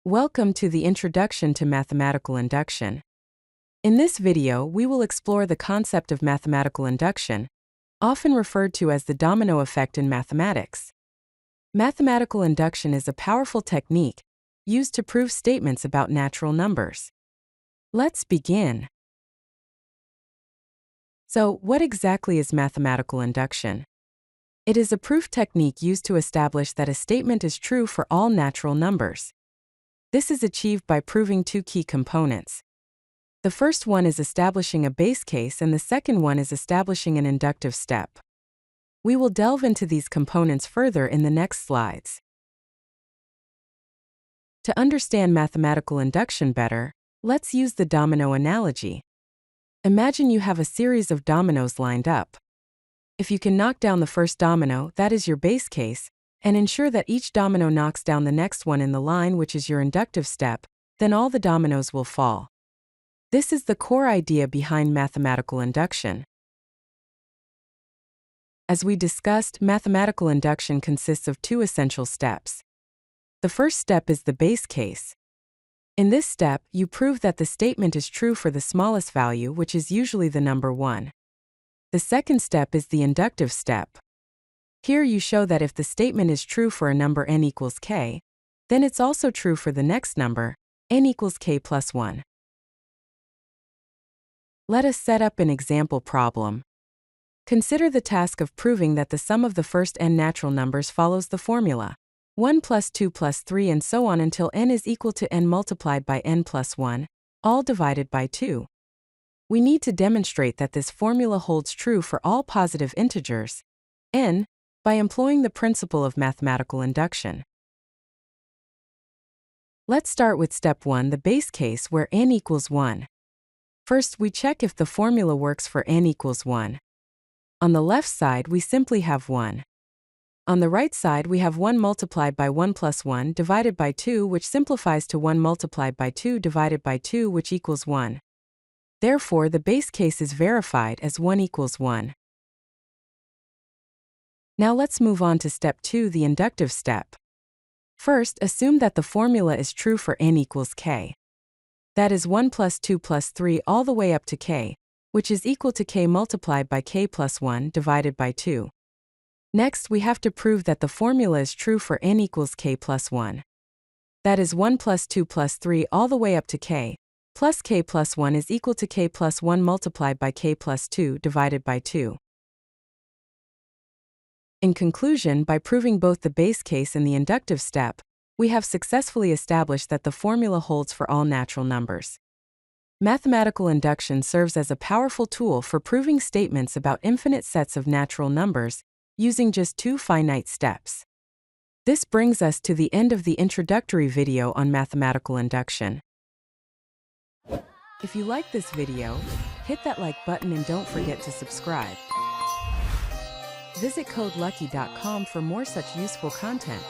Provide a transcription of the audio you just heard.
Welcome to the Introduction to Mathematical Induction. In this video, we will explore the concept of mathematical induction, often referred to as the domino effect in mathematics. Mathematical induction is a powerful technique used to prove statements about natural numbers. Let's begin. So, what exactly is mathematical induction? It is a proof technique used to establish that a statement is true for all natural numbers. This is achieved by proving two key components. The first one is establishing a base case, and the second one is establishing an inductive step. We will delve into these components further in the next slides. To understand mathematical induction better, let's use the domino analogy. Imagine you have a series of dominoes lined up. If you can knock down the first domino, that is your base case, and ensure that each domino knocks down the next one in the line, which is your inductive step, then all the dominoes will fall. This is the core idea behind mathematical induction. As we discussed, mathematical induction consists of two essential steps. The first step is the base case. In this step, you prove that the statement is true for the smallest value, which is usually the number 1. The second step is the inductive step. Here you show that if the statement is true for a number n equals k, then it's also true for the next number, n equals k plus 1. Let us set up an example problem. Consider the task of proving that the sum of the first n natural numbers follows the formula 1 plus 2 plus 3 and so on until n is equal to n multiplied by n plus 1, all divided by 2. We need to demonstrate that this formula holds true for all positive integers, n, by employing the principle of mathematical induction. Let's start with step 1, the base case, where n equals 1. First, we check if the formula works for n equals 1. On the left side, we simply have 1. On the right side, we have 1 multiplied by 1 plus 1 divided by 2, which simplifies to 1 multiplied by 2 divided by 2, which equals 1. Therefore, the base case is verified as 1 equals 1. Now let's move on to step 2, the inductive step. First, assume that the formula is true for n equals k. That is 1 plus 2 plus 3 all the way up to k, which is equal to k multiplied by k plus 1 divided by 2. Next, we have to prove that the formula is true for n equals k plus 1. That is 1 plus 2 plus 3 all the way up to k, plus k plus 1 is equal to k plus 1 multiplied by k plus 2 divided by 2. In conclusion, by proving both the base case and the inductive step, we have successfully established that the formula holds for all natural numbers. Mathematical induction serves as a powerful tool for proving statements about infinite sets of natural numbers using just two finite steps. This brings us to the end of the introductory video on mathematical induction. If you like this video, hit that like button and don't forget to subscribe. Visit CodeLucky.com for more such useful content.